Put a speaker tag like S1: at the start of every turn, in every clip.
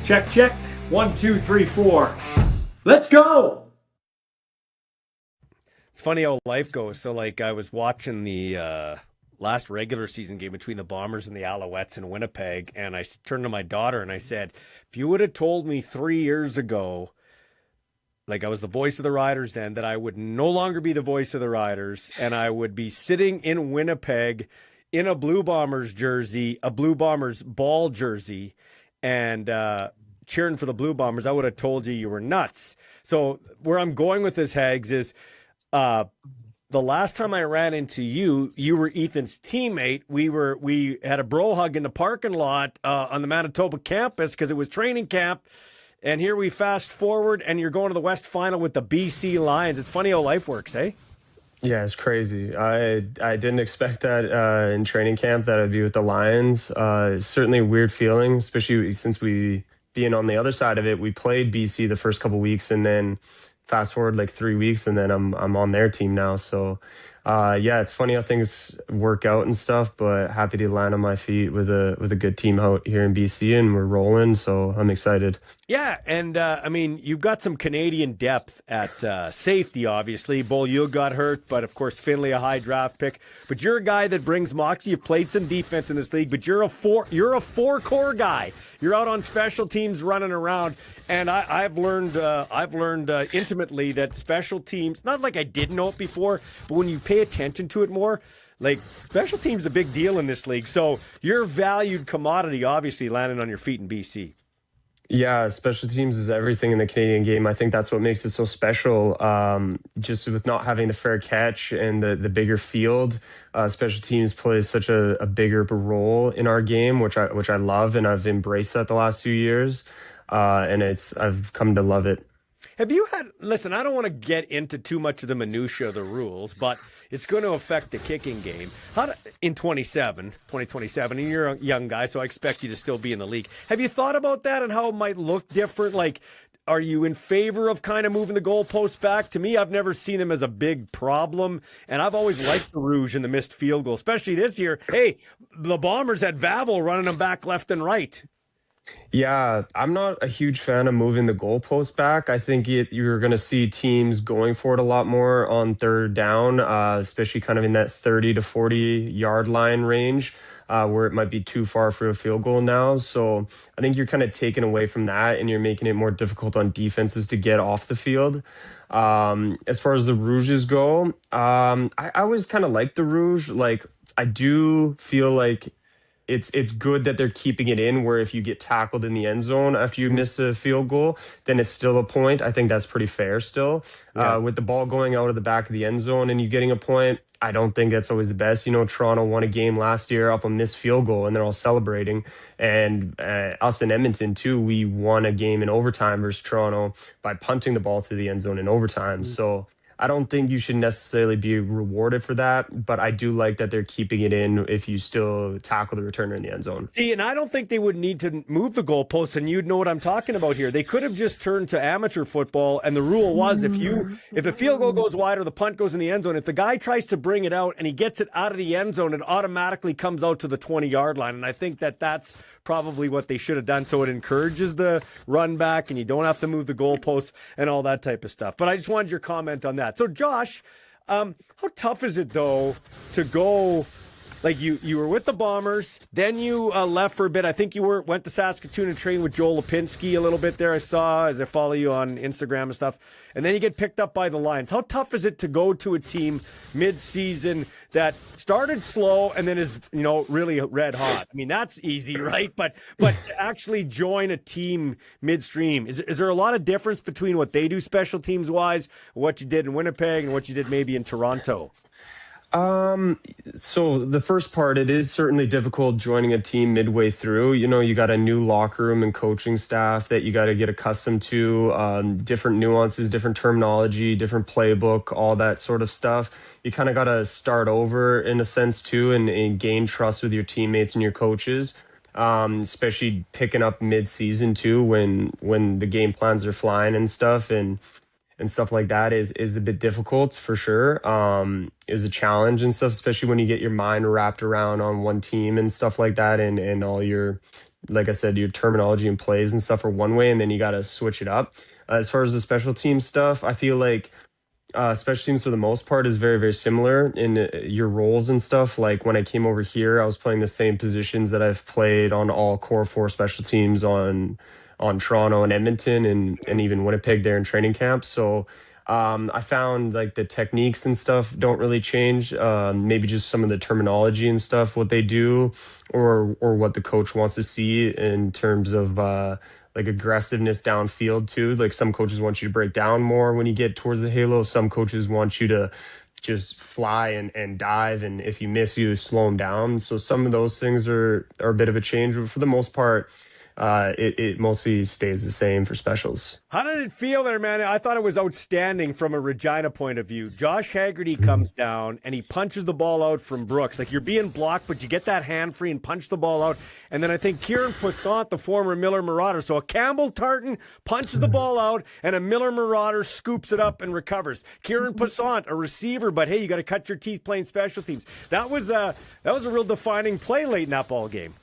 S1: Check, check. 1, 2, 3, 4. Let's go.
S2: It's funny how life goes. So, like, I was watching the last regular season game between the Bombers and the Alouettes in Winnipeg, and I turned to my daughter and I said, "If you would have told me 3 years ago, like I was the voice of the Riders then, that I would no longer be the voice of the Riders, and I would be sitting in Winnipeg in a Blue Bombers jersey, a Blue Bombers ball jersey, and cheering for the Blue Bombers, I would have told you were nuts." So where I'm going with this, Hags, is uh, the last time I ran into you, you were Ethan's teammate. We had a bro hug in the parking lot on the Manitoba campus because it was training camp. And here we fast forward, and you're going to the West Final with the BC Lions. It's funny how life works, eh?
S3: Yeah, it's crazy. I didn't expect that in training camp that I'd be with the Lions. Certainly a weird feeling, especially since we being on the other side of it. We played BC the first couple weeks, and then fast forward like 3 weeks, and then I'm on their team now. So yeah, it's funny how things work out and stuff. But happy to land on my feet with a good team out here in BC, and we're rolling. So I'm excited.
S2: Yeah, and I mean, you've got some Canadian depth at safety, obviously. Beaulieu got hurt, but of course, Finley, a high draft pick. But you're a guy that brings moxie. You've played some defense in this league, but you're a four core guy. You're out on special teams running around, and I've learned intimately that special teams, not like I didn't know it before, but when you pay attention to it more, like special teams is a big deal in this league. So you're a valued commodity, obviously, landing on your feet in BC.
S3: Yeah, special teams is everything in the Canadian game. I think that's what makes it so special. Just with not having the fair catch and the bigger field, special teams plays such a bigger role in our game, which I love, and I've embraced that the last few years. And I've come to love it.
S2: Have you had, listen, I don't want to get into too much of the minutia of the rules, but it's going to affect the kicking game. In 2027, and you're a young guy, so I expect you to still be in the league. Have you thought about that and how it might look different? Like, are you in favor of kind of moving the goalposts back? To me, I've never seen them as a big problem, and I've always liked the Rouge and the missed field goal, especially this year. Hey, the Bombers had Vavel running them back left and right.
S3: Yeah, I'm not a huge fan of moving the goalpost back. I think you're going to see teams going for it a lot more on third down, especially kind of in that 30 to 40-yard line range, where it might be too far for a field goal now. So I think you're kind of taking away from that, and you're making it more difficult on defenses to get off the field. As far as the Rouges go, I always kind of like the Rouge. Like, I do feel like it's good that they're keeping it in, where if you get tackled in the end zone after you miss a field goal, then it's still a point. I think that's pretty fair still.
S2: Yeah.
S3: With the ball going out of the back of the end zone and you getting a point, I don't think that's always the best. You know, Toronto won a game last year up a missed field goal, and they're all celebrating. And us in Edmonton too, we won a game in overtime versus Toronto by punting the ball through the end zone in overtime. So I don't think you should necessarily be rewarded for that, but I do like that they're keeping it in if you still tackle the returner in the end zone.
S2: See, and I don't think they would need to move the goalposts, and you'd know what I'm talking about here. They could have just turned to amateur football, and the rule was if the field goal goes wide or the punt goes in the end zone, if the guy tries to bring it out and he gets it out of the end zone, it automatically comes out to the 20-yard line. And I think that's probably what they should have done. So it encourages the run back, and you don't have to move the goalposts and all that type of stuff. But I just wanted your comment on that. So Josh, how tough is it though to go? Like you were with the Bombers, then you left for a bit. I think you went to Saskatoon and trained with Joel Lipinski a little bit there. I saw as I follow you on Instagram and stuff. And then you get picked up by the Lions. How tough is it to go to a team mid-season that started slow and then is really red hot? I mean, that's easy, right? But to actually join a team midstream, is there a lot of difference between what they do special teams wise, what you did in Winnipeg, and what you did maybe in Toronto?
S3: So the first part, it is certainly difficult joining a team midway through. You know, you got a new locker room and coaching staff that you got to get accustomed to, different nuances, different terminology, different playbook, all that sort of stuff. You kind of got to start over in a sense too, and gain trust with your teammates and your coaches. Especially picking up mid-season too, when the game plans are flying and stuff, and and stuff like that is a bit difficult for sure. Is a challenge and stuff, especially when you get your mind wrapped around on one team and stuff like that, and all your, like I said, your terminology and plays and stuff are one way, and then you got to switch it up. As far as the special team stuff, I feel like special teams for the most part is very, very similar in your roles and stuff. Like when I came over here, I was playing the same positions that I've played on all core four special teams on Toronto and Edmonton and even Winnipeg there in training camp. So I found like the techniques and stuff don't really change. Maybe just some of the terminology and stuff, what they do, or what the coach wants to see in terms of like aggressiveness downfield too. Like some coaches want you to break down more when you get towards the halo. Some coaches want you to just fly and dive, and if you miss, you slow them down. So some of those things are a bit of a change, but for the most part, it mostly stays the same for specials.
S2: How did it feel there, man? I thought it was outstanding from a Regina point of view. Josh Hagerty comes down and he punches the ball out from Brooks. Like, you're being blocked, but you get that hand free and punch the ball out. And then I think Kieran Poissant, the former Miller Marauder. So a Campbell Tartan punches the ball out and a Miller Marauder scoops it up and recovers. Kieran Poissant, a receiver, but hey, you got to cut your teeth playing special teams. That was a real defining play late in that ball game.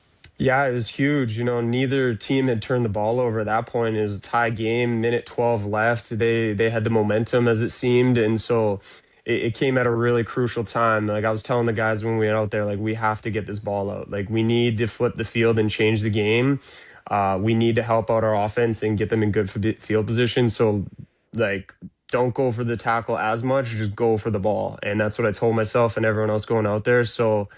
S3: Yeah, it was huge. You know, neither team had turned the ball over at that point. It was a tie game, minute 12 left. They had the momentum as it seemed. And so it came at a really crucial time. Like I was telling the guys when we went out there, like we have to get this ball out. Like we need to flip the field and change the game. We need to help out our offense and get them in good field position. So like, don't go for the tackle as much, just go for the ball. And that's what I told myself and everyone else going out there. So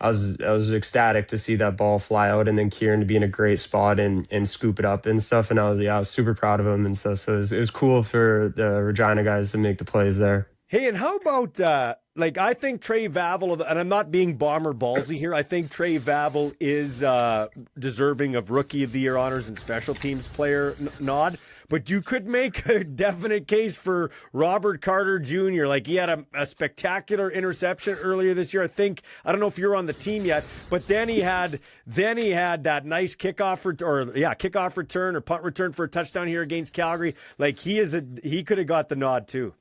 S3: I was ecstatic to see that ball fly out, and then Kieran to be in a great spot and scoop it up and stuff. And I was super proud of him and stuff. So it was cool for the Regina guys to make the plays there.
S2: Hey, and how about like I think Trey Vavel, and I'm not being bomber ballsy here. I think Trey Vavel is deserving of Rookie of the Year honors and Special Teams Player nod. But you could make a definite case for Robert Carter Jr. Like he had a spectacular interception earlier this year. I don't know if you're on the team yet, but then he had that nice kickoff return or punt return for a touchdown here against Calgary. Like he could have got the nod too.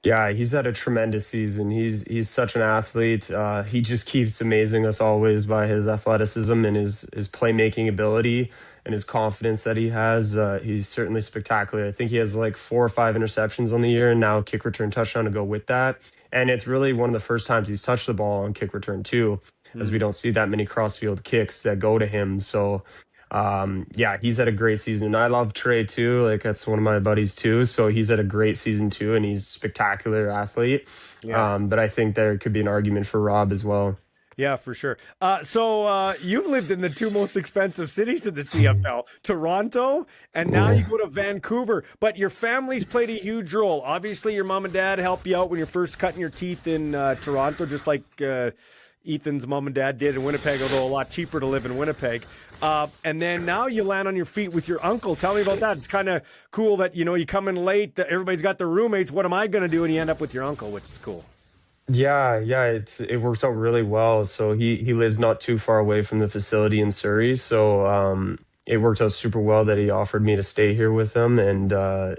S3: Yeah, he's had a tremendous season. He's such an athlete. He just keeps amazing us always by his athleticism and his playmaking ability and his confidence that he has. He's certainly spectacular. I think he has like 4 or 5 interceptions on the year, and now a kick return touchdown to go with that. And it's really one of the first times he's touched the ball on kick return too, as we don't see that many crossfield kicks that go to him. So yeah, he's had a great season. I love Trey too. Like that's one of my buddies too. So he's had a great season too, and he's a spectacular athlete. Yeah. But I think there could be an argument for Rob as well.
S2: Yeah, for sure. So you've lived in the 2 most expensive cities in the CFL, Toronto, and now you go to Vancouver. But your family's played a huge role. Obviously, your mom and dad helped you out when you're first cutting your teeth in Toronto, just like Ethan's mom and dad did in Winnipeg, although a lot cheaper to live in Winnipeg. And then now you land on your feet with your uncle. Tell me about that. It's kind of cool that, you come in late, that everybody's got their roommates. What am I going to do? And you end up with your uncle, which is cool.
S3: Yeah, it works out really well. So he lives not too far away from the facility in Surrey. So it worked out super well that he offered me to stay here with him. And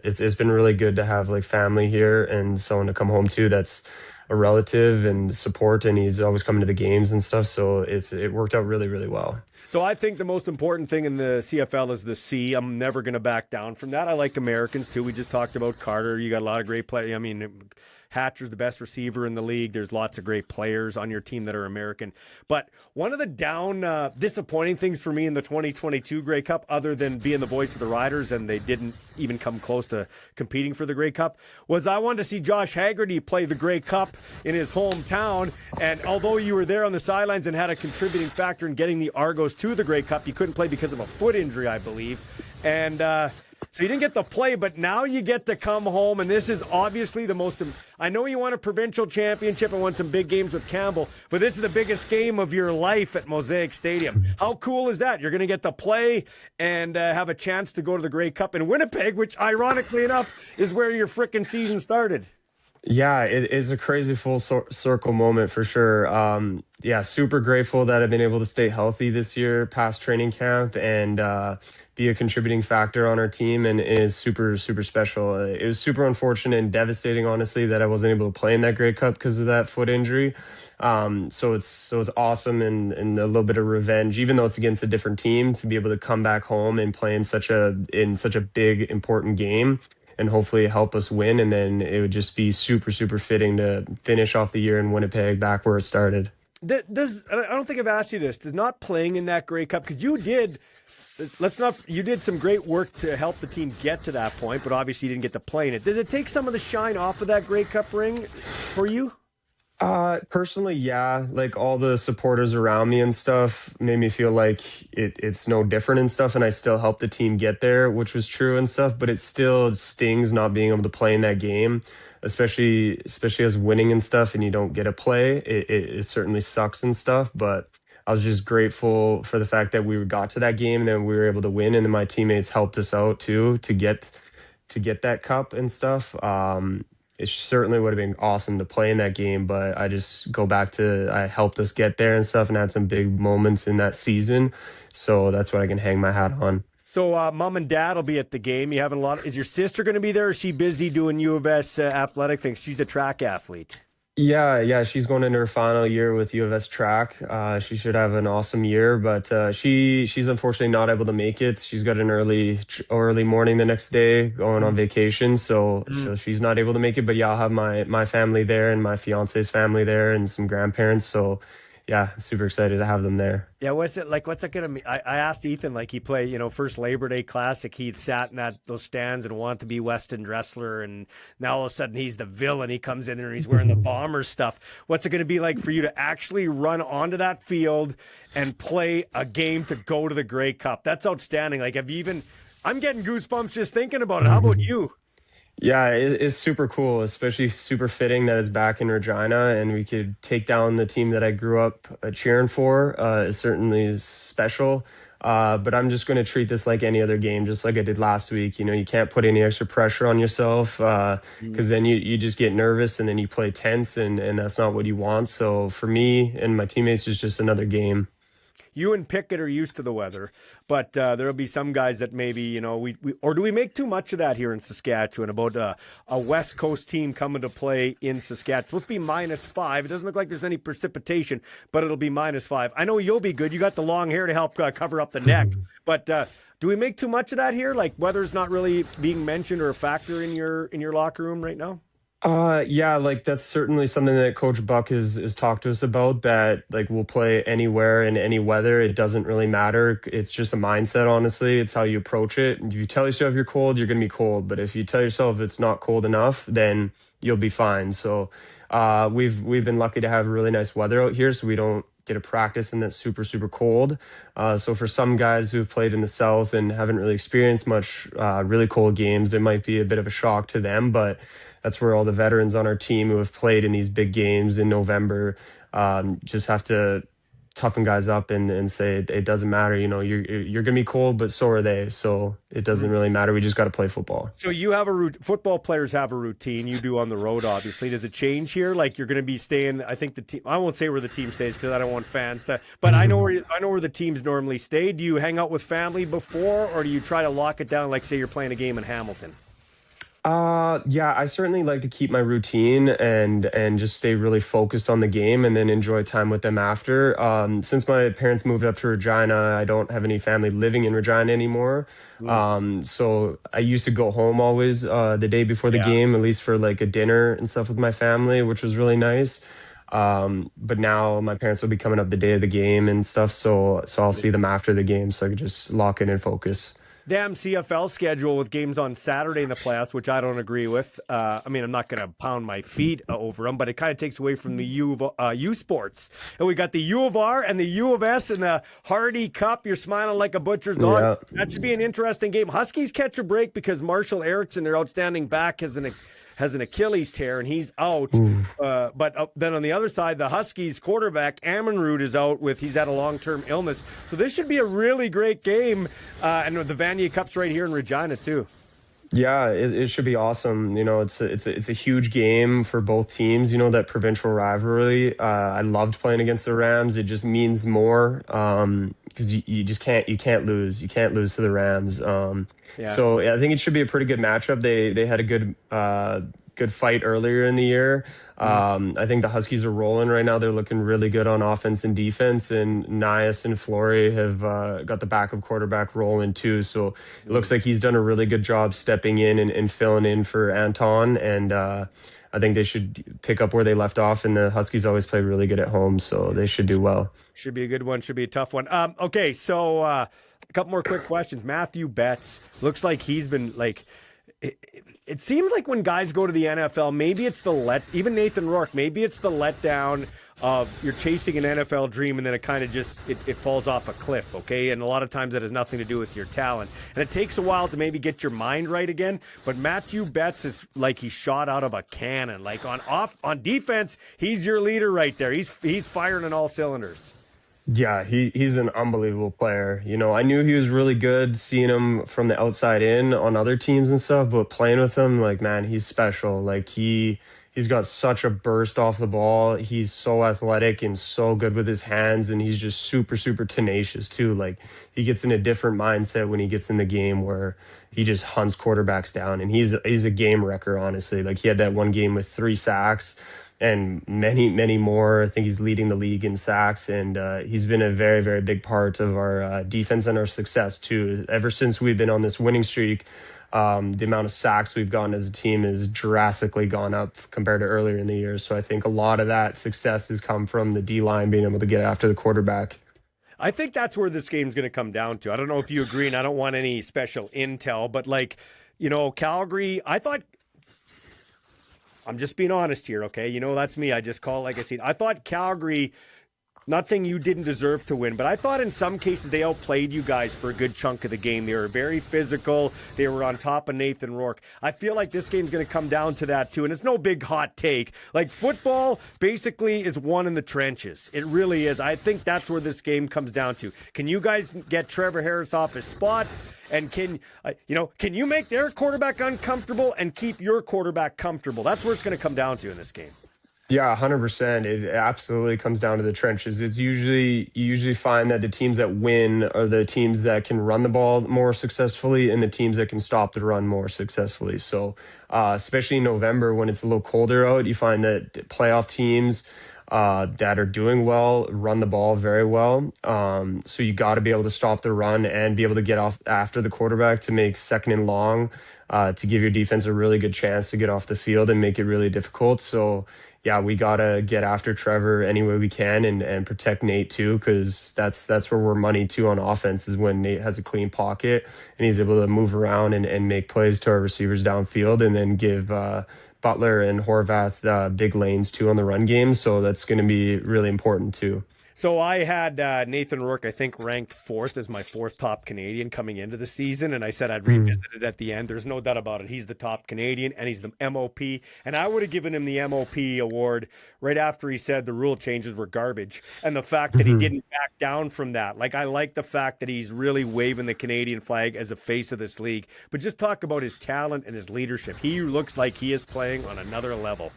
S3: it's been really good to have like family here and someone to come home to that's a relative and support, and he's always coming to the games and stuff. So it worked out really, really well.
S2: So I think the most important thing in the CFL is the C. I'm never going to back down from that. I like Americans too. We just talked about Carter. You got a lot of great players. I mean, Hatcher's the best receiver in the league. There's lots of great players on your team that are American. But one of the disappointing things for me in the 2022 Grey Cup, other than being the voice of the Riders, and they didn't even come close to competing for the Grey Cup, was I wanted to see Josh Hagerty play the Grey Cup in his hometown. And although you were there on the sidelines and had a contributing factor in getting the Argos to the Grey Cup, you couldn't play because of a foot injury, I believe. And so you didn't get to play, but now you get to come home, and this is obviously the most. I know you won a provincial championship and won some big games with Campbell, but this is the biggest game of your life at Mosaic Stadium. How cool is that? You're going to get to play and have a chance to go to the Grey Cup in Winnipeg, which ironically enough is where your frickin' season started.
S3: Yeah, it is a crazy full circle moment for sure. Yeah, super grateful that I've been able to stay healthy this year past training camp and be a contributing factor on our team, and it is super, super special. It was super unfortunate and devastating, honestly, that I wasn't able to play in that Grey Cup because of that foot injury. So it's awesome and a little bit of revenge, even though it's against a different team, to be able to come back home and play in such a big important game and hopefully help us win. And then it would just be super, super fitting to finish off the year in Winnipeg back where it started.
S2: Does I don't think I've asked you this. Does not playing in that Grey Cup, because you did some great work to help the team get to that point, but obviously you didn't get to play in it. Did it take some of the shine off of that Grey Cup ring for you?
S3: Personally, yeah, like all the supporters around me and stuff made me feel like it's no different and stuff, and I still helped the team get there, which was true and stuff, but it still stings not being able to play in that game, especially as winning and stuff, and you don't get to play. It certainly sucks and stuff, but I was just grateful for the fact that we got to that game and then we were able to win, and then my teammates helped us out too to get that cup and stuff. It certainly would have been awesome to play in that game, but I just go back to I helped us get there and stuff and had some big moments in that season. So that's what I can hang my hat on.
S2: So mom and dad will be at the game. You having is your sister going to be there? Or is she busy doing U of S athletic things? She's a track athlete.
S3: Yeah, she's going into her final year with U of S track. She should have an awesome year, but she's unfortunately not able to make it. She's got an early morning the next day going on vacation, so she's not able to make it. But yeah, I'll have my family there and my fiance's family there and some grandparents. So yeah, super excited to have them there.
S2: Yeah, what's it like? What's it gonna be? I asked Ethan, like he played, first Labor Day Classic. He'd sat in those stands and wanted to be Weston Dressler, and now all of a sudden he's the villain. He comes in there and he's wearing the Bombers stuff. What's it gonna be like for you to actually run onto that field and play a game to go to the Grey Cup? That's outstanding. Like, I'm getting goosebumps just thinking about it. How about you?
S3: Yeah, it's super cool, especially super fitting that it's back in Regina and we could take down the team that I grew up cheering for. It certainly is special. But I'm just going to treat this like any other game, just like I did last week. You can't put any extra pressure on yourself because then you just get nervous and then you play tense and that's not what you want. So for me and my teammates, it's just another game.
S2: You and Pickett are used to the weather, but there'll be some guys that maybe, or do we make too much of that here in Saskatchewan about a West Coast team coming to play in Saskatchewan? It's supposed to be -5. It doesn't look like there's any precipitation, but it'll be -5. I know you'll be good. You got the long hair to help cover up the neck, but do we make too much of that here? Like weather's not really being mentioned or a factor in your locker room right now?
S3: Yeah, like that's certainly something that Coach Buck has talked to us about, that like we'll play anywhere in any weather. It doesn't really matter. It's just a mindset, honestly. It's how you approach it. If you tell yourself you're cold, you're gonna be cold. But if you tell yourself it's not cold enough, then you'll be fine. So we've been lucky to have really nice weather out here, so we don't get a practice in that super, super cold. So for some guys who've played in the South and haven't really experienced much really cold games, it might be a bit of a shock to them, but that's where all the veterans on our team who have played in these big games in November just have to toughen guys up and say it doesn't matter. You're gonna be cold, but so are they. So it doesn't really matter. We just got to play football.
S2: So you have football players have a routine. You do on the road, obviously. Does it change here? Like you're going to be staying? I think the team. I won't say where the team stays because I don't want fans to. But I know where the teams normally stay. Do you hang out with family before, or do you try to lock it down? Like say you're playing a game in Hamilton.
S3: Yeah, I certainly like to keep my routine and just stay really focused on the game and then enjoy time with them after. Since my parents moved up to Regina, I don't have any family living in Regina anymore. So I used to go home always the day before the game, at least for like a dinner and stuff with my family, which was really nice. But now my parents will be coming up the day of the game and stuff, so I'll see them after the game, so I can just lock in and focus.
S2: Damn CFL schedule with games on Saturday in the playoffs, which I don't agree with. I'm not going to pound my feet over them, but it kind of takes away from the U sports. And we got the U of R and the U of S and the Hardy Cup. You're smiling like a butcher's dog. Yeah. That should be an interesting game. Huskies catch a break because Marshall Erickson, their outstanding back, has an Achilles tear and he's out. But then on the other side, the Huskies quarterback Ammonrood is out he's had a long-term illness. So this should be a really great game. And the Vanier Cup's right here in Regina too.
S3: Yeah, it should be awesome. It's a huge game for both teams. That provincial rivalry. I loved playing against the Rams. It just means more because you just can't lose. You can't lose to the Rams.
S2: Yeah.
S3: So yeah, I think it should be a pretty good matchup. They had a good fight earlier in the year. I think the Huskies are rolling right now. They're looking really good on offense and defense, and Nias and Flory have got the backup quarterback rolling too. So it looks like he's done a really good job stepping in and filling in for Anton. And I think they should pick up where they left off. And the Huskies always play really good at home, so they should do well.
S2: Should be a good one. Should be a tough one. Okay, so a couple more quick questions. Matthew Betts looks like he's been like. It seems like when guys go to the NFL, maybe it's even Nathan Rourke, maybe it's the letdown of you're chasing an NFL dream and then it kind of just it falls off a cliff, okay? And a lot of times that has nothing to do with your talent. And it takes a while to maybe get your mind right again. But Matthew Betts is like he shot out of a cannon. Like on defense, he's your leader right there. He's firing on all cylinders.
S3: Yeah, he's an unbelievable player. I knew he was really good seeing him from the outside in on other teams and stuff, but playing with him, like, man, he's special. Like he's got such a burst off the ball. He's so athletic and so good with his hands, and he's just super, super tenacious too. Like he gets in a different mindset when he gets in the game where he just hunts quarterbacks down, and he's a game wrecker, honestly. Like he had that one game with 3 sacks and many, many more. I think he's leading the league in sacks, and he's been a very, very big part of our defense and our success too. Ever since we've been on this winning streak, the amount of sacks we've gotten as a team has drastically gone up compared to earlier in the year. So I think a lot of that success has come from the D-line being able to get after the quarterback.
S2: I think that's where this game's going to come down to. I don't know if you agree, and I don't want any special intel, but Calgary, I'm just being honest here, okay? That's me. I just call it like I see it. I thought Calgary, not saying you didn't deserve to win, but I thought in some cases they outplayed you guys for a good chunk of the game. They were very physical. They were on top of Nathan Rourke. I feel like this game's going to come down to that too, and it's no big hot take. Like football basically is won in the trenches. It really is. I think that's where this game comes down to. Can you guys get Trevor Harris off his spot? And can you make their quarterback uncomfortable and keep your quarterback comfortable? That's where it's going to come down to in this game.
S3: Yeah, 100%. It absolutely comes down to the trenches. You usually find that the teams that win are the teams that can run the ball more successfully and the teams that can stop the run more successfully. So, especially in November when it's a little colder out, you find that playoff teams that are doing well run the ball very well. So you got to be able to stop the run and be able to get off after the quarterback to make second and long, to give your defense a really good chance to get off the field and make it really difficult. So yeah, we got to get after Trevor any way we can and protect Nate too, because that's where we're money too on offense is when Nate has a clean pocket and he's able to move around and make plays to our receivers downfield and then give Butler and Horvath big lanes too on the run game. So that's going to be really important too.
S2: So I had Nathan Rourke, I think, ranked 4th as my 4th top Canadian coming into the season, and I said I'd revisit it at the end. There's no doubt about it. He's the top Canadian, and he's the MOP, and I would have given him the MOP award right after he said the rule changes were garbage, and the fact that he didn't back down from that. Like, I like the fact that he's really waving the Canadian flag as a face of this league, but just talk about his talent and his leadership. He looks like he is playing on another level.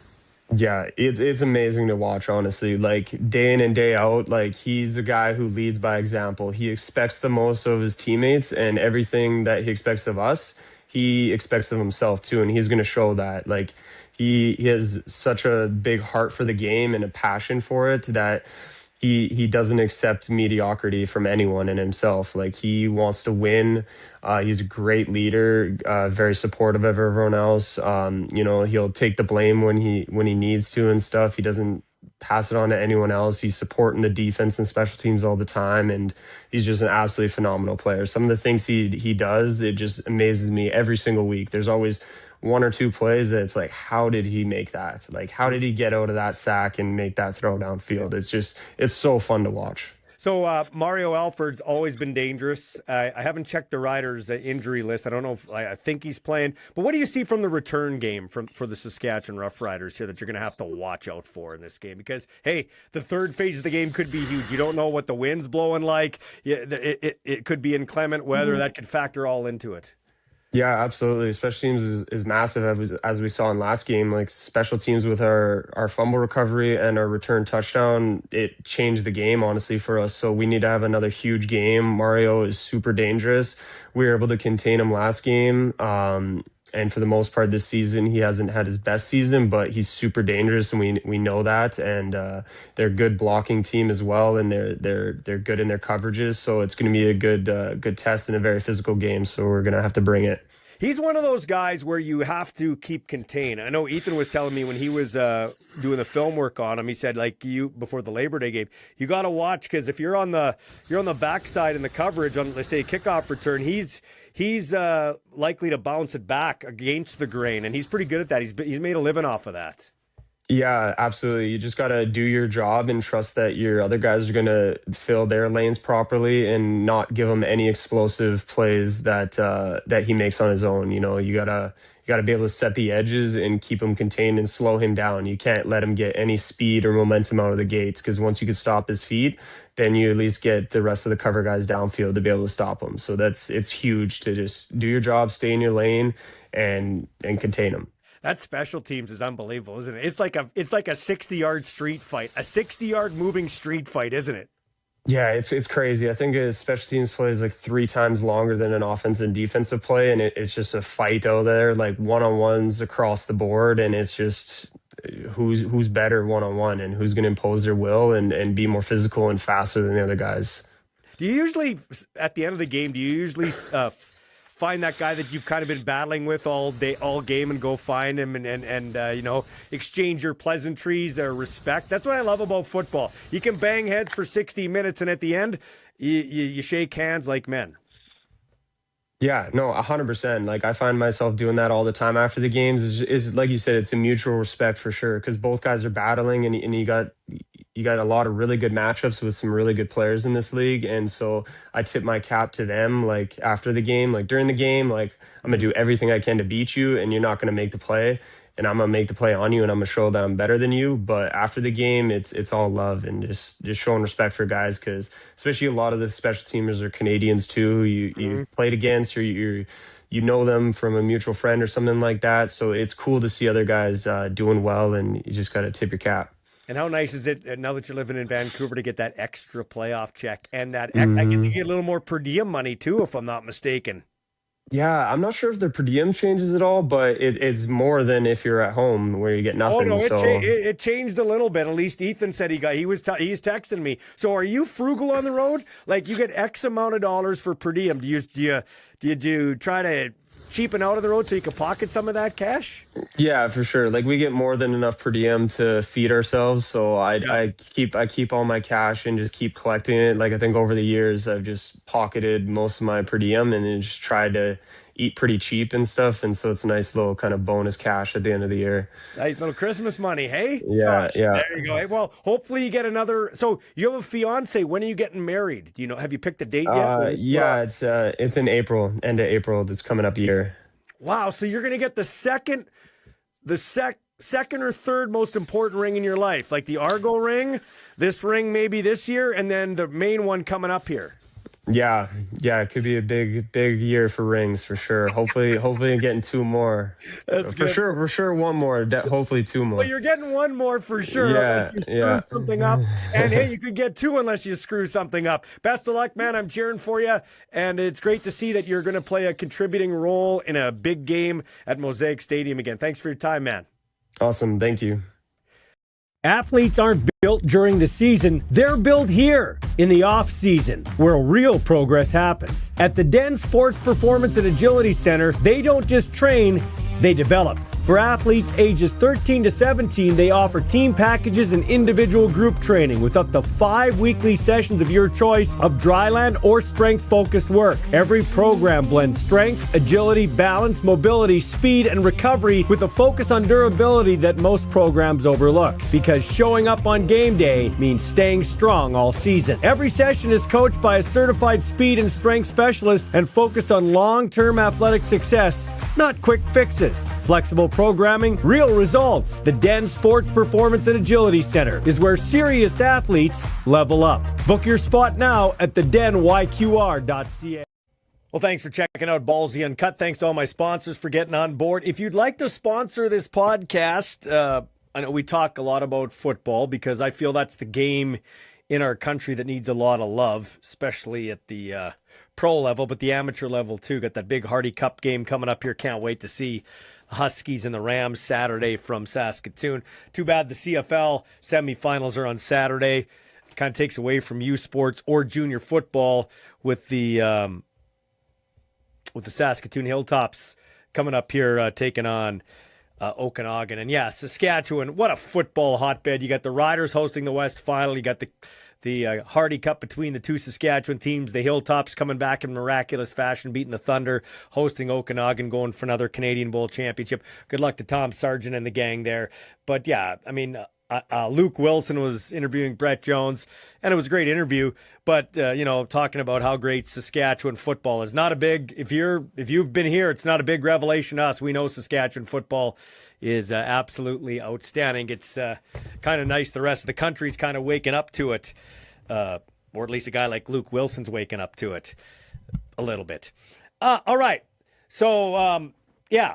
S3: Yeah, it's amazing to watch, honestly. Like day in and day out, like he's a guy who leads by example. He expects the most of his teammates, and everything that he expects of us, he expects of himself too, and he's going to show that. Like he has such a big heart for the game and a passion for it that he doesn't accept mediocrity from anyone and himself. Like he wants to win. He's a great leader, very supportive of everyone else. He'll take the blame when he needs to and stuff. He doesn't pass it on to anyone else. He's supporting the defense and special teams all the time, and he's just an absolutely phenomenal player. Some of the things he does, it just amazes me every single week. There's always 1 or 2 plays that it's like, how did he make that? Like, how did he get out of that sack and make that throw downfield? It's so fun to watch.
S2: So Mario Alford's always been dangerous. I haven't checked the Riders' injury list. I don't know if I think he's playing. But what do you see from the return game for the Saskatchewan Roughriders here that you're going to have to watch out for in this game? Because, hey, the third phase of the game could be huge. You don't know what the wind's blowing like. Yeah, it could be inclement weather. That could factor all into it.
S3: Yeah, absolutely. Special teams is massive as we saw in last game. Like special teams with our fumble recovery and our return touchdown, it changed the game honestly for us. So we need to have another huge game. Mario is super dangerous. We were able to contain him last game. And for the most part this season, he hasn't had his best season, but he's super dangerous, and we know that. And they're a good blocking team as well, and they're good in their coverages. So it's going to be a good test in a very physical game. So we're going to have to bring it.
S2: He's one of those guys where you have to keep contained. I know Ethan was telling me when he was doing the film work on him, he said, like, you before the Labor Day game, you got to watch, because if you're on the backside in the coverage on, let's say, kickoff return, he's likely to bounce it back against the grain, and he's pretty good at that. He's made a living off of that.
S3: Yeah, absolutely. You just got to do your job and trust that your other guys are going to fill their lanes properly and not give him any explosive plays that he makes on his own. You know, you gotta be able to set the edges and keep him contained and slow him down. You can't let him get any speed or momentum out of the gates, because once you can stop his feet, then you at least get the rest of the cover guys downfield to be able to stop him. So it's huge to just do your job, stay in your lane, and contain him.
S2: That special teams is unbelievable, isn't it? It's like a 60-yard street fight, a 60-yard moving street fight, isn't it?
S3: Yeah, it's crazy. I think a special teams play is like 3 times longer than an offensive and defensive play, and it's just a fight out there, like one-on-ones across the board, and it's just who's better one-on-one and who's going to impose their will and be more physical and faster than the other guys.
S2: Do you usually, at the end of the game, find that guy that you've kind of been battling with all game, and go find him and exchange your pleasantries or respect? That's what I love about football. You can bang heads for 60 minutes, and at the end, you shake hands like men.
S3: Yeah, no, 100%. Like I find myself doing that all the time after the games. Is like you said, it's a mutual respect for sure, because both guys are battling, and you got a lot of really good matchups with some really good players in this league. And so I tip my cap to them. Like after the game, like during the game, like I'm gonna do everything I can to beat you, and you're not gonna make the play, and I'm gonna make the play on you, and I'm gonna show that I'm better than you. But after the game, it's all love and just showing respect for guys, because especially a lot of the special teamers are Canadians too. You played against, or you know them from a mutual friend or something like that. So it's cool to see other guys doing well, and you just gotta tip your cap.
S2: And how nice is it now that you're living in Vancouver to get that extra playoff check, and I get to get a little more per diem money too, if I'm not mistaken.
S3: Yeah, I'm not sure if the per diem changes at all, but it's more than if you're at home where you get nothing.
S2: Oh no, it changed a little bit. At least Ethan said he's texting me. So are you frugal on the road? Like you get X amount of dollars for per diem. Do you try to cheaping out of the road so you can pocket some of that cash?
S3: Yeah, for sure. Like we get more than enough per diem to feed ourselves. So I keep all my cash and just keep collecting it. Like I think over the years I've just pocketed most of my per diem and then just tried to eat pretty cheap and stuff. And so it's a nice little kind of bonus cash at the end of the year.
S2: Nice little Christmas money, hey?
S3: Yeah,
S2: Josh,
S3: yeah.
S2: There you go. Hey, well, hopefully you get another. So you have a fiance. When are you getting married? Do you know? Have you picked a date yet?
S3: Yeah, it's in April, end of April. This coming up year.
S2: Wow. So you're gonna get the second or third most important ring in your life, like the Argo ring, this ring maybe this year, and then the main one coming up here.
S3: Yeah, it could be a big year for rings for sure. Hopefully getting 2 more.
S2: That's
S3: for
S2: good.
S3: For sure 1 more. Hopefully 2 more.
S2: Well, you're getting 1 more for sure,
S3: Yeah,
S2: unless you screw something up. And hey, you could get 2 unless you screw something up. Best of luck, man. I'm cheering for you, and it's great to see that you're going to play a contributing role in a big game at Mosaic Stadium again. Thanks for your time, man.
S3: Awesome, thank you.
S2: Athletes aren't built during the season, they're built here in the off season, where real progress happens. At the Den Sports Performance and Agility Center, they don't just train, they develop. For athletes ages 13 to 17, they offer team packages and individual group training with up to 5 weekly sessions of your choice of dryland or strength-focused work. Every program blends strength, agility, balance, mobility, speed, and recovery with a focus on durability that most programs overlook. Because showing up on game day means staying strong all season. Every session is coached by a certified speed and strength specialist and focused on long-term athletic success, not quick fixes. Flexible programming, real results. The Den Sports Performance and Agility Center is where serious athletes level up. Book your spot now at thedenyqr.ca. Well, thanks for checking out Ballsy Uncut. Thanks to all my sponsors for getting on board. If you'd like to sponsor this podcast, I know we talk a lot about football because I feel that's the game in our country that needs a lot of love, especially at the pro level, but the amateur level too. Got that big Hardy Cup game coming up here. Can't wait to see the Huskies and the Rams Saturday from Saskatoon. Too bad the CFL semifinals are on Saturday. Kind of takes away from U Sports or junior football with the Saskatoon Hilltops coming up here taking on Okanagan. And yeah, Saskatchewan, what a football hotbed. You got the Riders hosting the West Final. You got the Hardy Cup between the two Saskatchewan teams. The Hilltops coming back in miraculous fashion, beating the Thunder, hosting Okanagan, going for another Canadian Bowl championship. Good luck to Tom Sargent and the gang there. But yeah, I mean, Luke Wilson was interviewing Brett Jones, and it was a great interview. But talking about how great Saskatchewan football is. Not a big, if you've been here, it's not a big revelation to us. We know Saskatchewan football is absolutely outstanding. It's kind of nice the rest of the country's kind of waking up to it, or at least a guy like Luke Wilson's waking up to it a little bit. All right, so yeah,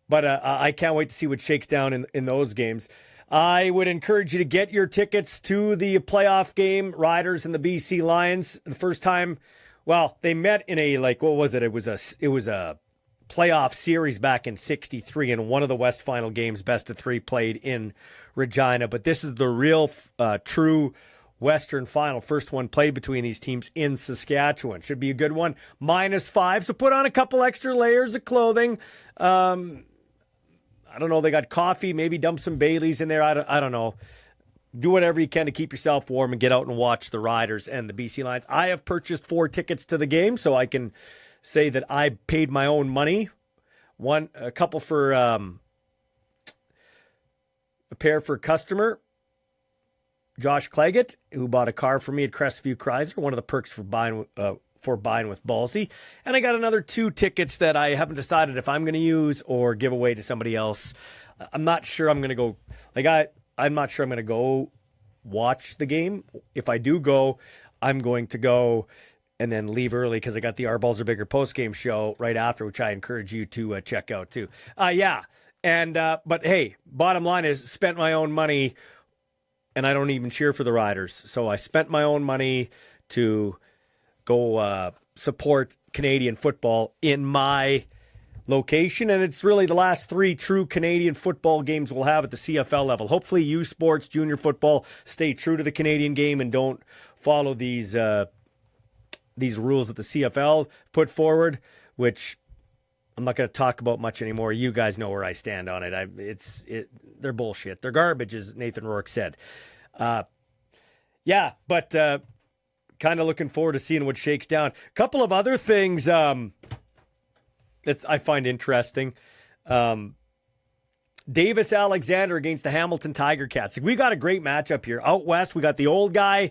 S2: but I can't wait to see what shakes down in those games. I would encourage you to get your tickets to the playoff game, Riders and the BC Lions. The first time, well, they met in a, what was it? It was a playoff series back in '63, and one of the West Final games, best of three, played in Regina. But this is the real, true Western Final. First one played between these teams in Saskatchewan. Should be a good one. -5, so put on a couple extra layers of clothing. I don't know. They got coffee. Maybe dump some Baileys in there. I don't know. Do whatever you can to keep yourself warm and get out and watch the Riders and the BC Lions. I have purchased 4 tickets to the game, so I can say that I paid my own money. A couple for a pair for customer, Josh Claggett, who bought a car for me at Crestview Chrysler. One of the perks for buying with Ballsy. And I got another 2 tickets that I haven't decided if I'm going to use or give away to somebody else. I'm not sure I'm going to go. I'm not sure I'm going to go watch the game. If I do go, I'm going to go and then leave early because I got the Our Balls Are Bigger post-game show right after, which I encourage you to check out too. Yeah. And but hey, bottom line is spent my own money, and I don't even cheer for the Riders. So I spent my own money to go support Canadian football in my location, and it's really the last 3 true Canadian football games we'll have at the CFL level. Hopefully U Sports, junior football, stay true to the Canadian game and don't follow these rules that the CFL put forward, which I'm not going to talk about much anymore. You guys know where I stand on it. They're bullshit. They're garbage, as Nathan Rourke said. Yeah, but kind of looking forward to seeing what shakes down. A couple of other things that I find interesting. Davis Alexander against the Hamilton Tiger Cats. We got a great matchup here. Out west, we got the old guy,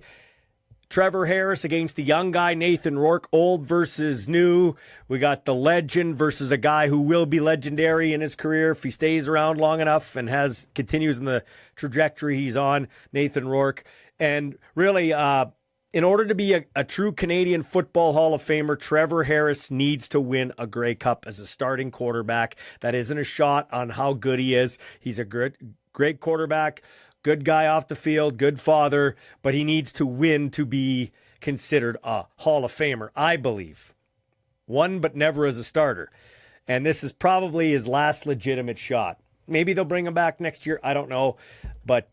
S2: Trevor Harris, against the young guy, Nathan Rourke. Old versus new. We got the legend versus a guy who will be legendary in his career if he stays around long enough and continues in the trajectory he's on, Nathan Rourke. And really, in order to be a true Canadian Football Hall of Famer, Trevor Harris needs to win a Grey Cup as a starting quarterback. That isn't a shot on how good he is. He's a great quarterback, good guy off the field, good father, but he needs to win to be considered a Hall of Famer, I believe. Won, but never as a starter. And this is probably his last legitimate shot. Maybe they'll bring him back next year. I don't know. But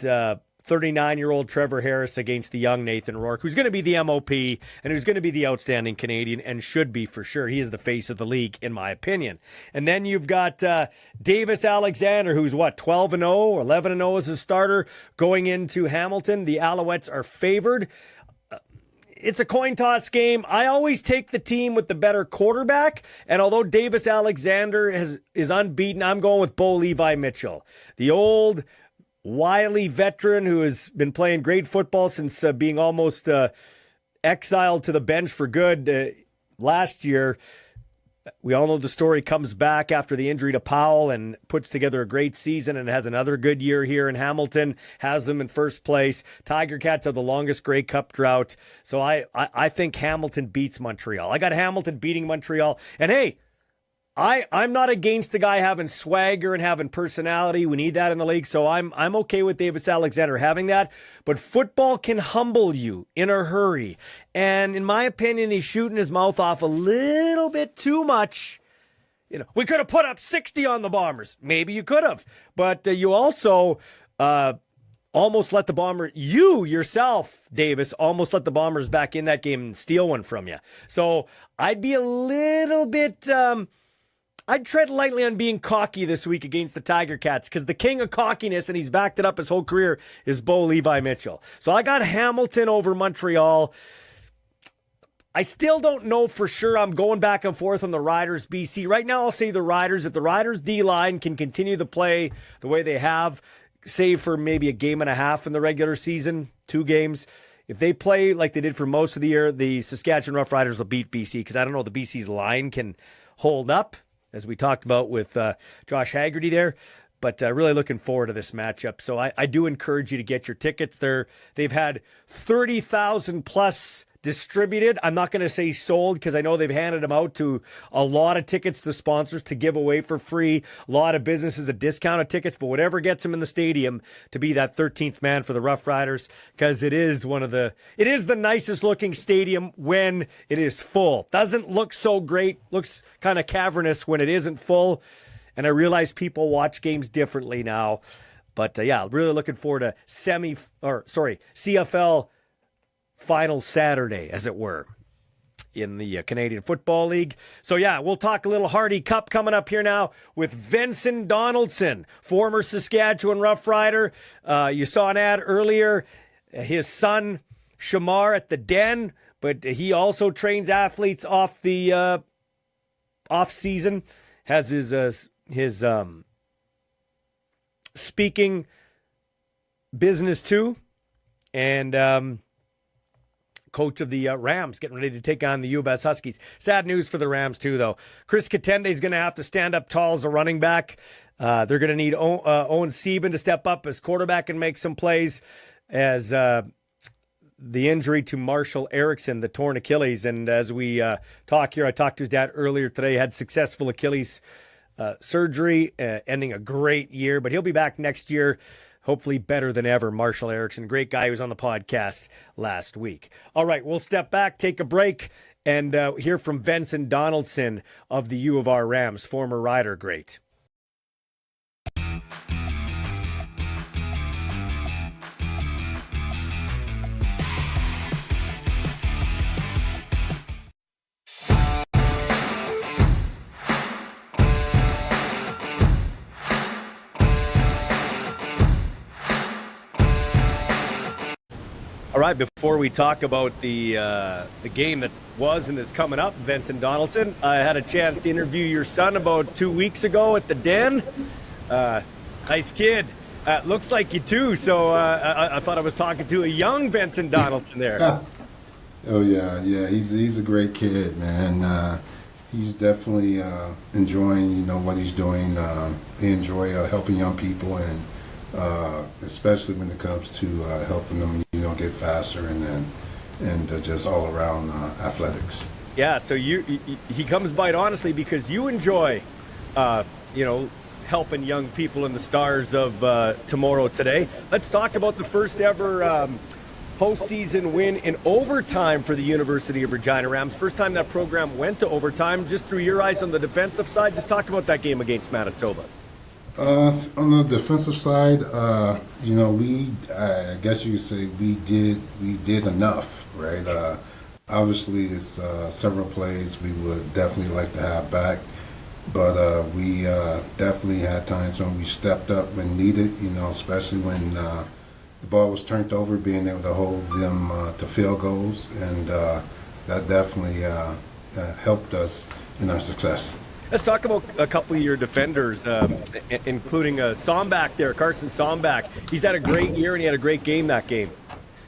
S2: 39-year-old Trevor Harris against the young Nathan Rourke, who's going to be the MOP and who's going to be the outstanding Canadian and should be for sure. He is the face of the league, in my opinion. And then you've got Davis Alexander, who's 12-0 or 11-0 as a starter going into Hamilton. The Alouettes are favored. It's a coin toss game. I always take the team with the better quarterback. And although Davis Alexander is unbeaten, I'm going with Bo Levi Mitchell, the old wily veteran who has been playing great football since being almost exiled to the bench for good last year. We all know the story, comes back after the injury to Powell and puts together a great season and has another good year here in Hamilton, has them in first place. Tiger Cats have the longest Grey Cup drought. So I think Hamilton beats Montreal. I got Hamilton beating Montreal. And hey, I'm not against the guy having swagger and having personality. We need that in the league. So I'm okay with Davis Alexander having that. But football can humble you in a hurry. And in my opinion, he's shooting his mouth off a little bit too much. You know, we could have put up 60 on the Bombers. Maybe you could have. But you also almost let the Bombers, you yourself, Davis, almost let the Bombers back in that game and steal one from you. So I'd be a little bit... I'd tread lightly on being cocky this week against the Tiger Cats because the king of cockiness, and he's backed it up his whole career, is Bo Levi Mitchell. So I got Hamilton over Montreal. I still don't know for sure. I'm going back and forth on the Riders BC. Right now I'll say the Riders. If the Riders D-line can continue to play the way they have, save for maybe a game and a half in the regular season, 2 games, if they play like they did for most of the year, the Saskatchewan Roughriders will beat BC because I don't know the BC's line can hold up, as we talked about with Josh Hagerty there. But really looking forward to this matchup. So I do encourage you to get your tickets. They've had 30,000 plus distributed. I'm not going to say sold because I know they've handed them out to a lot of tickets to sponsors to give away for free. A lot of businesses at discounted tickets, but whatever gets them in the stadium to be that 13th man for the Rough Riders, because it is the nicest looking stadium when it is full. Doesn't look so great. Looks kind of cavernous when it isn't full. And I realize people watch games differently now. But yeah, really looking forward to CFL final Saturday, as it were, in the Canadian Football League. So yeah, we'll talk a little Hardy Cup coming up here now with Ventson Donelson, former Saskatchewan Rough Rider. You saw an ad earlier, his son Shamar at the Den, but he also trains athletes off the off season, has his speaking business too, and coach of the Rams, getting ready to take on the U of S Huskies. Sad news for the Rams too, though. Chris Katende is going to have to stand up tall as a running back. They're going to need Owen Sieben to step up as quarterback and make some plays, as the injury to Marshall Erickson, the torn Achilles. And as we talk here, I talked to his dad earlier today, had successful Achilles surgery, ending a great year, but he'll be back next year. Hopefully better than ever. Marshall Erickson, great guy who was on the podcast last week. All right, we'll step back, take a break, and hear from Ventson Donelson of the U of R Rams, former Rider great. All right, before we talk about the game that was and is coming up, Ventson Donelson, I had a chance to interview your son about 2 weeks ago at the Den. Nice kid. Looks like you too, so I thought I was talking to a young Ventson Donelson there.
S4: Oh yeah, he's a great kid, man. He's definitely enjoying what he's doing. He enjoy helping young people, and especially when it comes to helping them get faster and just all around athletics. Yeah,
S2: so he comes by it honestly because you enjoy helping young people in the stars of tomorrow today. Let's talk about the first ever postseason win in overtime for the University of Regina Rams. First time that program went to overtime. Just through your eyes on the defensive side, just talk about that game against Manitoba.
S4: On the defensive side, I guess you could say we did enough, right? Obviously, it's several plays we would definitely like to have back, but we definitely had times when we stepped up when needed, especially when the ball was turned over, being able to hold them to field goals, and that definitely helped us in our success.
S2: Let's talk about a couple of your defenders, including Sombach there, Carson Sombach. He's had a great year and he had a great game that game.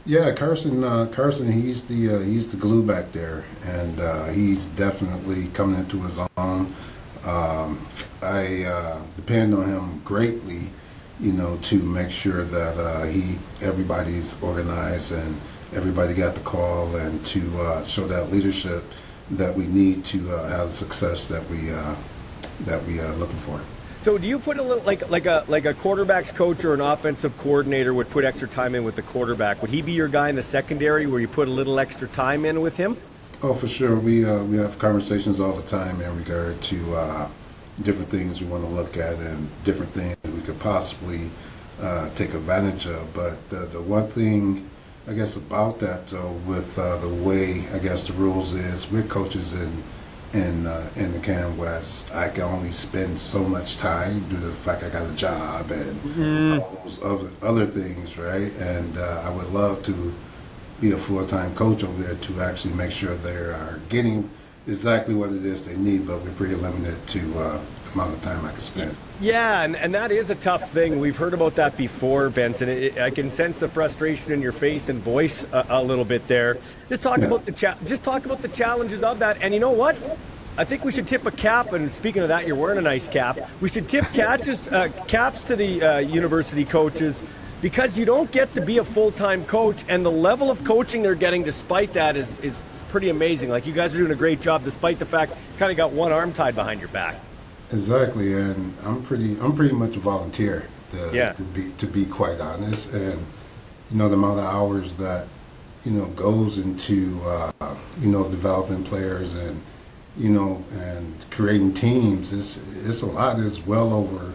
S4: Yeah, Carson, he's the glue back there, and he's definitely coming into his own. I depend on him greatly, to make sure that everybody's organized and everybody got the call, and to show that leadership that we need to have the success that we are looking for.
S2: So do you put a little like a quarterback's coach or an offensive coordinator would put extra time in with the quarterback? Would he be your guy in the secondary where you put a little extra time in with him?
S4: Oh, for sure. We have conversations all the time in regard to different things we want to look at and different things we could possibly take advantage of. But the one thing, I guess, about that though, with the way I guess the rules is, we're coaches in the Can West. I can only spend so much time due to the fact I got a job and all those other things, right? And I would love to be a full-time coach over there to actually make sure they are getting exactly what it is they need, but we're pretty limited to the amount of time I can spend.
S2: Yeah, and that is a tough thing. We've heard about that before, Vince, and I can sense the frustration in your face and voice a little bit there. Just talk about the challenges of that. And you know what? I think we should tip a cap. And speaking of that, you're wearing a nice cap. We should tip caps to the university coaches, because you don't get to be a full-time coach, and the level of coaching they're getting despite that is pretty amazing. Like, you guys are doing a great job despite the fact you kind of got one arm tied behind your back.
S4: Exactly, and I'm pretty much a volunteer to be quite honest, and the amount of hours that goes into developing players and and creating teams, it's a lot. It's well over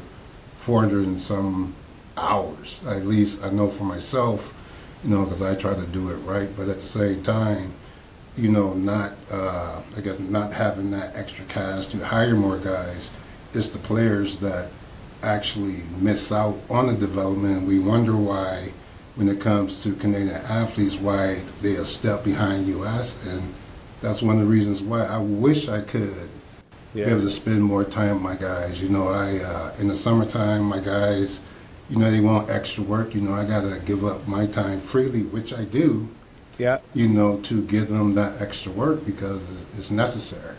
S4: 400 and some hours, at least I know for myself, because I try to do it right, but at the same time, not not having that extra cash to hire more guys. It's the players that actually miss out on the development. We wonder why, when it comes to Canadian athletes, why they are a step behind U.S. And that's one of the reasons why I wish I could be able to spend more time with my guys. In the summertime, my guys, they want extra work. I got to give up my time freely, which I do. Yeah. To give them that extra work because it's necessary.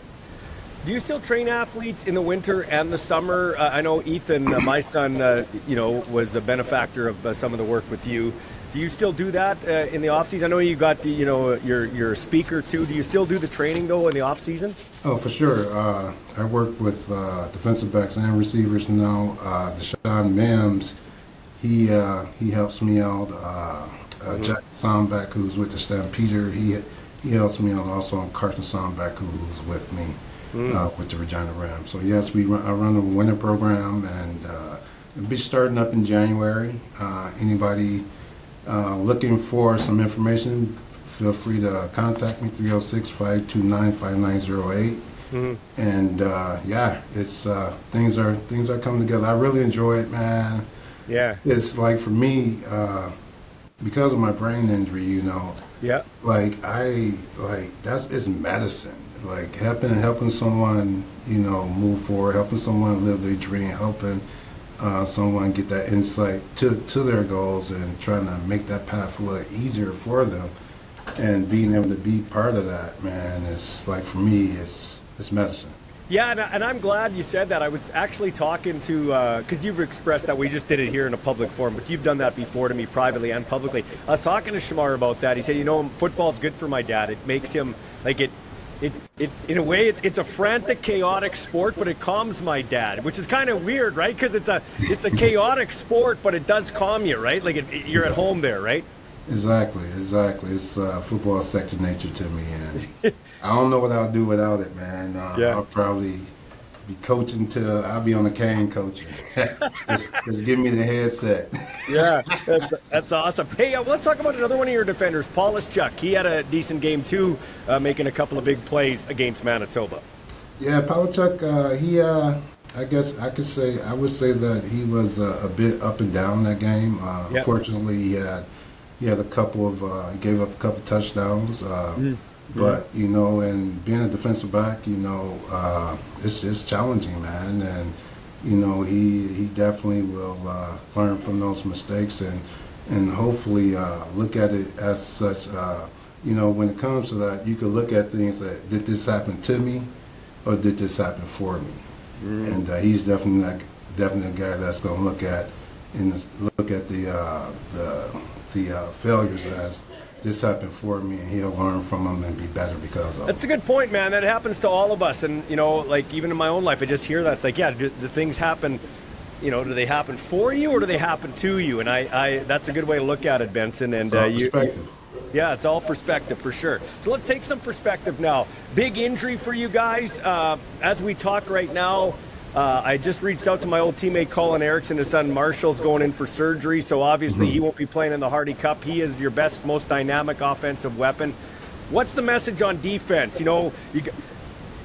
S2: Do you still train athletes in the winter and the summer? I know Ethan, my son, was a benefactor of some of the work with you. Do you still do that in the off season? I know you got the, your speaker too. Do you still do the training though in the off season? Oh, for sure. I work with defensive backs and receivers now. Deshaun Mims, he helps me out. Jack Soundback, who's with the Stampeder, he helps me out also. On Carson Soundback, who's with me. With the Regina Rams. So yes, I run a winter program, and it'll be starting up in January. Anybody looking for some information, feel free to contact me, 306-529-5908. And it's things are coming together. I really enjoy it, man. Yeah. It's like, for me, because of my brain injury, it's medicine. Like helping someone, move forward, helping someone live their dream, helping someone get that insight to their goals, and trying to make that path a little easier for them, and being able to be part of that, man, it's like, for me, it's medicine. Yeah, and I'm glad you said that. I was actually talking to, because you've expressed that, we just did it here in a public forum, but you've done that before to me privately and publicly. I was talking to Shamar about that. He said, football's good for my dad. It makes him, like, it in a way, it's a frantic, chaotic sport, but it calms my dad, which is kind of weird, right? Because it's a chaotic sport, but it does calm you, right? Like, you're at home there, right? Exactly. It's football is second nature to me, and I don't know what I'll do without it, man. I'll probably be coaching till I'll be on the cane coaching. just give me the headset. Yeah, that's awesome. Hey, let's talk about another one of your defenders, Chuck. He had a decent game too, making a couple of big plays against Manitoba. Yeah, Chuck, I guess I would say that he was a bit up and down that game. Unfortunately, he had a couple of gave up a couple touchdowns. But and being a defensive back, it's just challenging, man. And he definitely will learn from those mistakes. And
S4: and hopefully look at it as such. When it comes to that, you can look at things that did this happen to me, or did this happen for me? And he's definitely a guy that's going to look at the failures as this happened for me, and he'll learn from them and be better because of it.
S2: That's a good point, man. That happens to all of us. And, like even in my own life, I just hear that. It's like, yeah, do things happen, do they happen for you or do they happen to you? And I that's a good way to look at it, Ventson. And
S4: perspective.
S2: Yeah, it's all perspective for sure. So let's take some perspective now. Big injury for you guys. As we talk right now, I just reached out to my old teammate Colin Erickson. His son Marshall's going in for surgery, so obviously he won't be playing in the Hardy Cup. He is your best, most dynamic offensive weapon. What's the message on defense?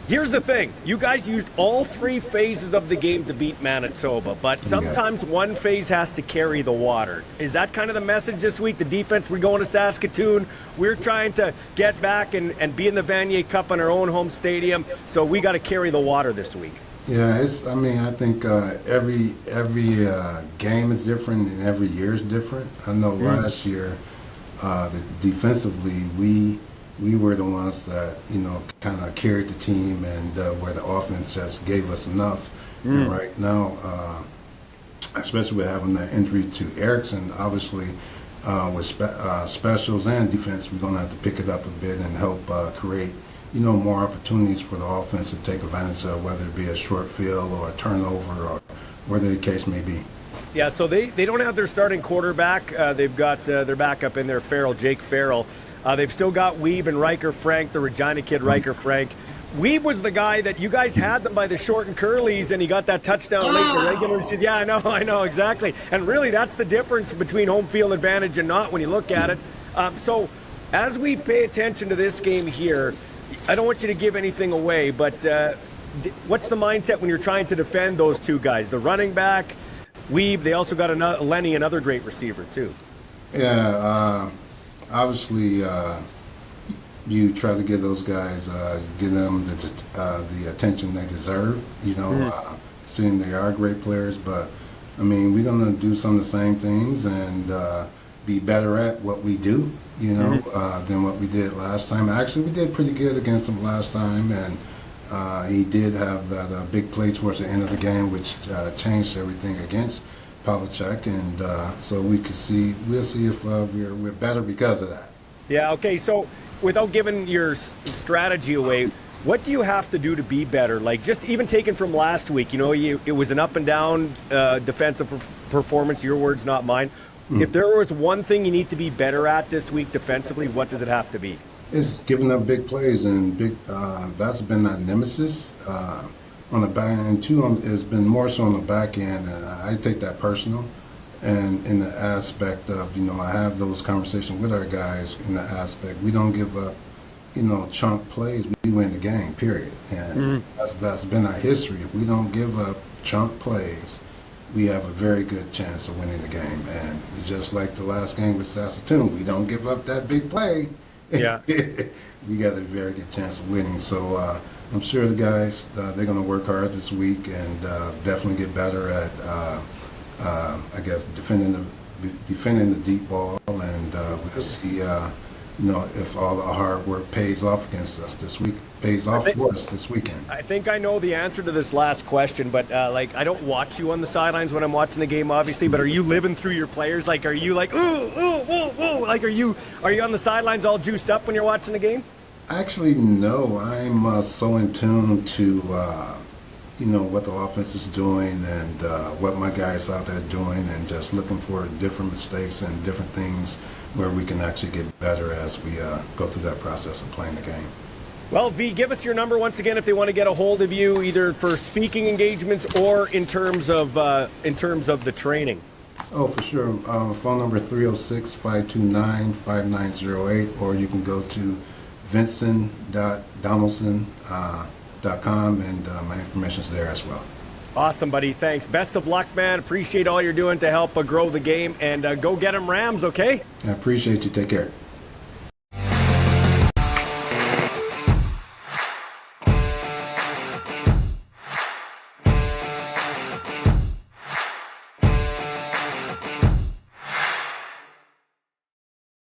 S2: Here's the thing. You guys used all three phases of the game to beat Manitoba, but sometimes one phase has to carry the water. Is that kind of the message this week? The defense, we're going to Saskatoon. We're trying to get back and be in the Vanier Cup in our own home stadium, so we got to carry the water this week.
S4: Yeah, I think every game is different and every year is different. I know last year, defensively, we were the ones that, kind of carried the team and where the offense just gave us enough. And right now, especially with having that injury to Erickson, obviously with specials and defense, we're going to have to pick it up a bit and help create more opportunities for the offense to take advantage of, whether it be a short field or a turnover or whatever the case may be.
S2: Yeah, so they don't have their starting quarterback. They've got their backup in there, Jake Farrell. They've still got Weeb and Riker Frank, the Regina kid, Riker Frank. Weeb was the guy that you guys had them by the short and curlies, and he got that touchdown late in the regular season. Yeah, I know, exactly. And really, that's the difference between home field advantage and not when you look at it. So as we pay attention to this game here, I don't want you to give anything away, but what's the mindset when you're trying to defend those two guys? The running back, Weeb, they also got Lenny, another great receiver, too.
S4: Yeah, obviously, you try to give those guys, give them the attention they deserve, seeing they are great players. But, we're going to do some of the same things and be better at what we do, than what we did last time. Actually, we did pretty good against him last time, and he did have that big play towards the end of the game, which changed everything against Palachuk, and so we'll see if we're better because of that. Yeah,
S2: okay, so without giving your strategy away, what do you have to do to be better? Like, just even taken from last week, it was an up and down defensive performance, your words, not mine. If there was one thing you need to be better at this week defensively, what does it have to be?
S4: It's giving up big plays, and that's been that nemesis on the back end. It's been more so on the back end, and I take that personal. And in the aspect of, I have those conversations with our guys in the aspect, we don't give up, chunk plays. We win the game, period. And that's been our history. If we don't give up chunk plays, we have a very good chance of winning the game. And just like the last game with Saskatoon, we don't give up that big play. Yeah, we got a very good chance of winning. So I'm sure the guys, they're going to work hard this week and definitely get better at, defending the deep ball. And we'll see, if all the hard work pays off against us this week, for us this weekend.
S2: I think I know the answer to this last question, but I don't watch you on the sidelines when I'm watching the game, obviously. But are you living through your players? Like, are you like, ooh, like, are you on the sidelines all juiced up when you're watching the game?
S4: Actually, no. I'm so in tune to what the offense is doing and what my guys out there doing, and just looking for different mistakes and different things where we can actually get better as we go through that process of playing the game.
S2: Well, V, give us your number once again if they want to get a hold of you, either for speaking engagements or in terms of the training.
S4: Oh, for sure. Phone number 306-529-5908, or you can go to Ventson.Donelson.com, and my information's there as well.
S2: Awesome, buddy. Thanks. Best of luck, man. Appreciate all you're doing to help grow the game, and go get them Rams, okay?
S4: I appreciate you. Take care.